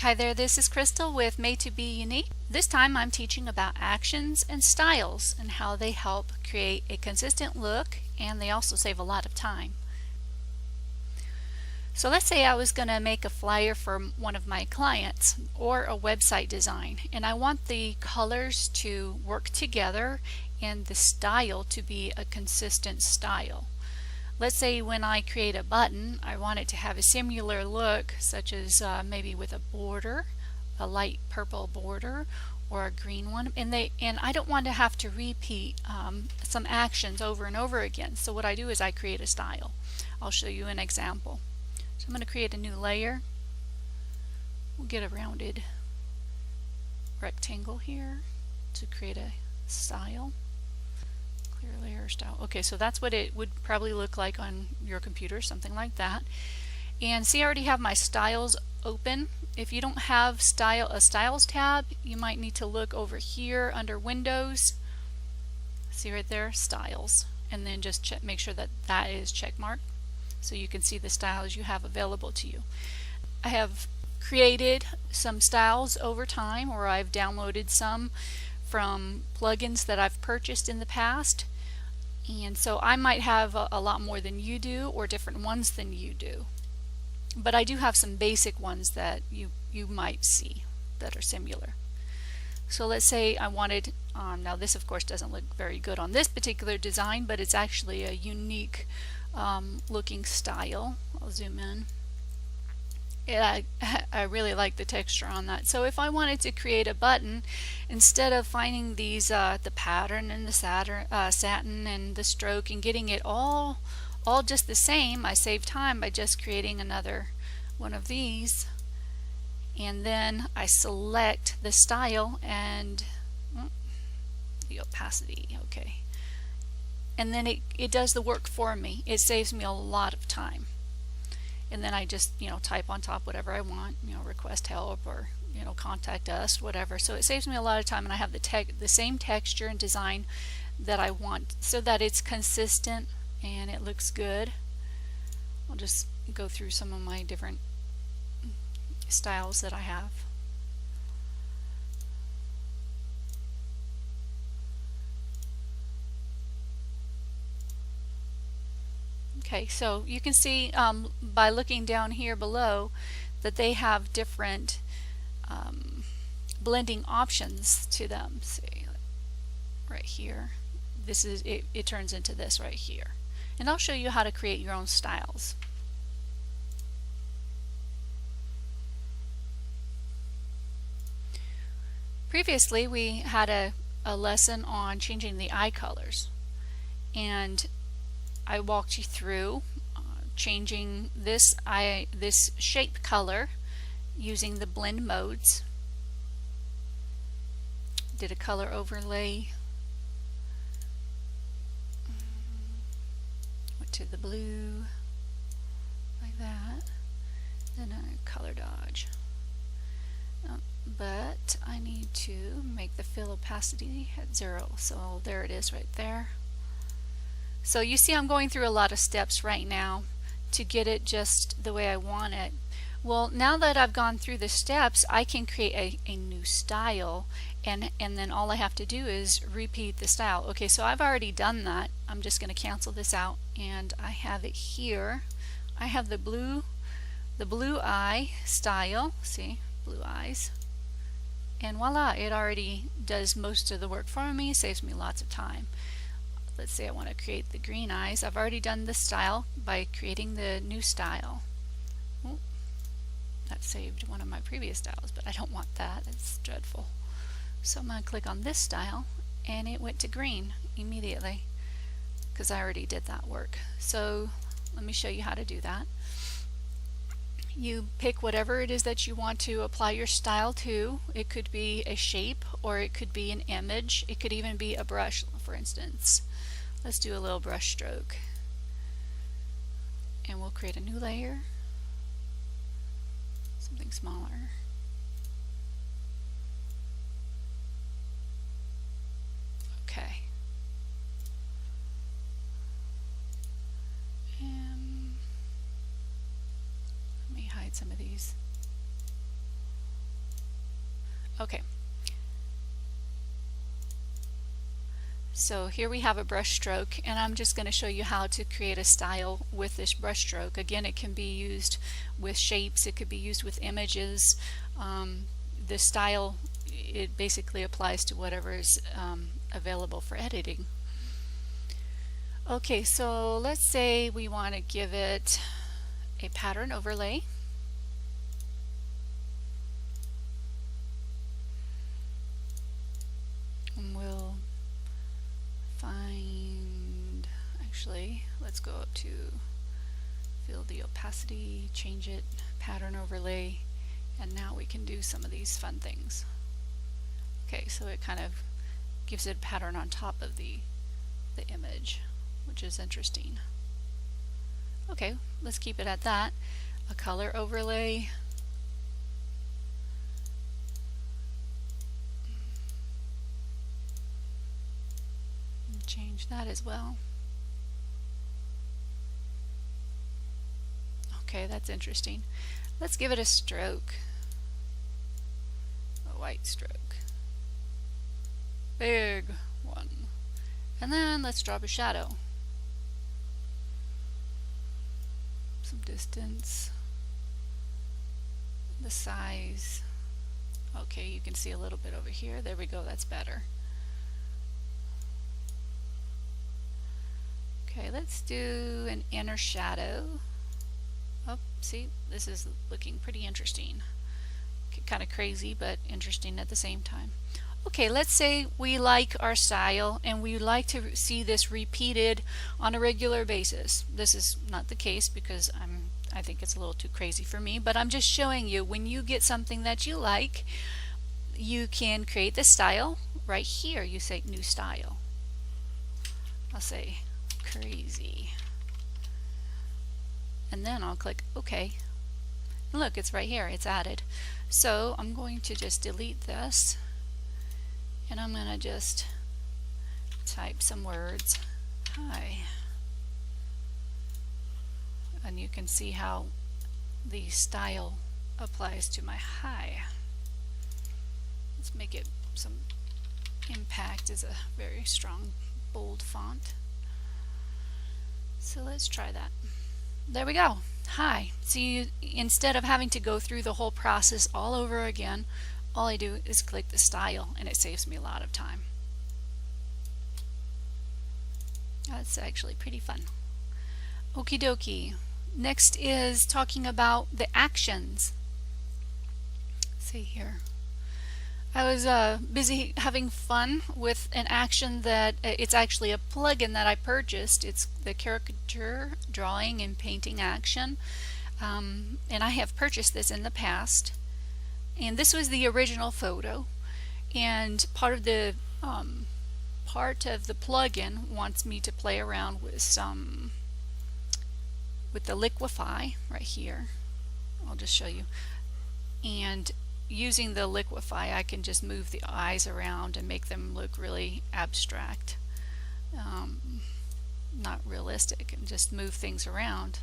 Hi there, this is Crystal with Made to Be Unique. This time I'm teaching about actions and styles and how they help create a consistent look, and they also save a lot of time. So let's say I was going to make a flyer for one of my clients or a website design, and I want the colors to work together and the style to be a consistent style. Let's say when I create a button, I want it to have a similar look, such as maybe with a border, a light purple border or a green one, and I don't want to have to repeat some actions over and over again. So what I do is I create a style. I'll show you an example. So I'm going to create a new layer. We'll get a rounded rectangle here to create a style. Clear layer style. Okay, so that's what it would probably look like on your computer, something like that. And see, I already have my styles open. If you don't have a styles tab, you might need to look over here under Windows. See right there, styles, and then just make sure that that is checkmarked so you can see the styles you have available to you. I have created some styles over time, or I've downloaded some from plugins that I've purchased in the past, and so I might have a lot more than you do, or different ones than you do, but I do have some basic ones that you might see that are similar. So let's say I wanted, now this of course doesn't look very good on this particular design, but it's actually a unique looking style. I'll zoom in. I really like the texture on that. So if I wanted to create a button, instead of finding these the pattern and the satin and the stroke and getting it all just the same, I save time by just creating another one of these, and then I select the style and the opacity, okay, and then it does the work for me. It saves me a lot of time. And then I just, type on top whatever I want, request help or, contact us, whatever. So it saves me a lot of time, and I have the same texture and design that I want so that it's consistent and it looks good. I'll just go through some of my different styles that I have. Okay, so you can see by looking down here below that they have different blending options to them. See, right here, this is it turns into this right here, and I'll show you how to create your own styles. Previously we had a lesson on changing the eye colors, and I walked you through changing this shape color using the blend modes. Did a color overlay, went to the blue like that, then a color dodge. But I need to make the fill opacity at 0, so there it is right there. So you see I'm going through a lot of steps right now to get it just the way I want it. Well, now that I've gone through the steps, I can create a new style, and then all I have to do is repeat the style. Okay, so I've already done that. I'm just going to cancel this out, and I have it here. I have the blue eye style. See, blue eyes. And voila, it already does most of the work for me, saves me lots of time. Let's say I want to create the green eyes. I've already done the style by creating the new style. Oh, that saved one of my previous styles, but I don't want that. It's dreadful. So I'm going to click on this style, and it went to green immediately because I already did that work. So let me show you how to do that. You pick whatever it is that you want to apply your style to. It could be a shape, or it could be an image. It could even be a brush, for instance. Let's do a little brush stroke, and we'll create a new layer, something smaller. Okay. Let me hide some of these. Okay. So here we have a brush stroke, and I'm just going to show you how to create a style with this brush stroke. Again, it can be used with shapes, it could be used with images. The style, it basically applies to whatever is available for editing. Okay, so let's say we want to give it a pattern overlay. And we'll find, actually, let's go up to fill the opacity, change it, pattern overlay, and now we can do some of these fun things. Okay, so it kind of gives it a pattern on top of the image, which is interesting. Okay, let's keep it at that. A color overlay. Change that as well. Okay, that's interesting. Let's give it a stroke. A white stroke. Big one. And then let's drop a shadow. Some distance. The size. Okay, you can see a little bit over here. There we go, that's better. Okay, let's do an inner shadow. Oh, see, this is looking pretty interesting. Kind of crazy, but interesting at the same time. Okay, let's say we like our style and we like to see this repeated on a regular basis. This is not the case because I think it's a little too crazy for me, but I'm just showing you when you get something that you like, you can create the style right here. You say new style. I'll say crazy. And then I'll click OK. And look, it's right here, it's added. So I'm going to just delete this, and I'm going to just type some words. Hi. And you can see how the style applies to my hi. Let's make it some impact is a very strong bold font. So let's try that. There we go. Hi. So instead of having to go through the whole process all over again, all I do is click the style and it saves me a lot of time. That's actually pretty fun. Okie dokie. Next is talking about the actions. Let's see here. I was busy having fun with an action that it's actually a plugin that I purchased. It's the Caricature drawing and painting action, and I have purchased this in the past. And this was the original photo, and part of the plugin wants me to play around with the liquify right here. I'll just show you. And using the liquify, I can just move the eyes around and make them look really abstract, not realistic, and just move things around.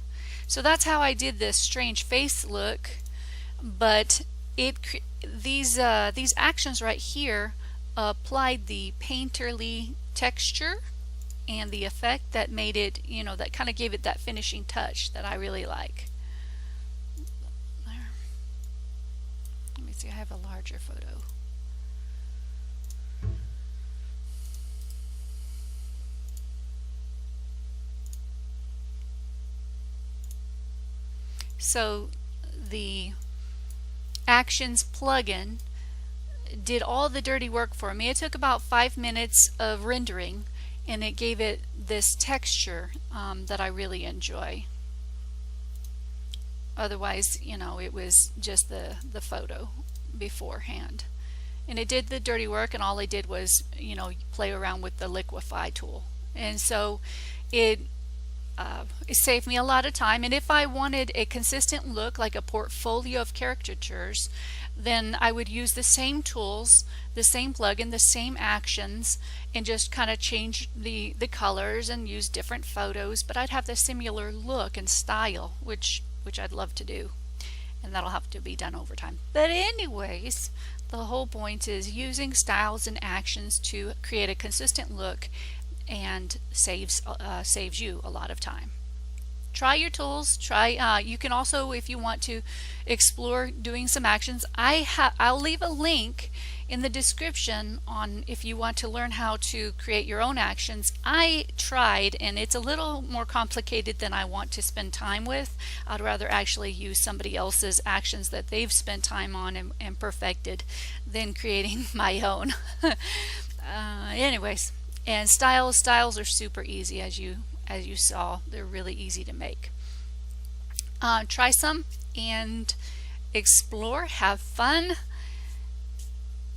So that's how I did this strange face look. But these actions right here applied the painterly texture and the effect that made it, that kind of gave it that finishing touch that I really like. Let me see, I have a larger photo. So the Actions plugin did all the dirty work for me. It took about 5 minutes of rendering, and it gave it this texture that I really enjoy. Otherwise, it was just the photo beforehand. And it did the dirty work, and all I did was, play around with the liquify tool. And so it saved me a lot of time. And if I wanted a consistent look, like a portfolio of caricatures, then I would use the same tools, the same plugin, the same actions, and just kind of change the colors and use different photos. But I'd have the similar look and style, which I'd love to do, and that'll have to be done over time. But anyways, The whole point is using styles and actions to create a consistent look and saves you a lot of time. Try your tools. You can also, if you want to explore doing some actions, I'll leave a link in the description on if you want to learn how to create your own actions. I tried, and it's a little more complicated than I want to spend time with. I'd rather actually use somebody else's actions that they've spent time on and perfected than creating my own. Anyways, and styles are super easy, as you saw. They're really easy to make. Try some and explore, have fun,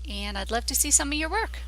and I'd love to see some of your work.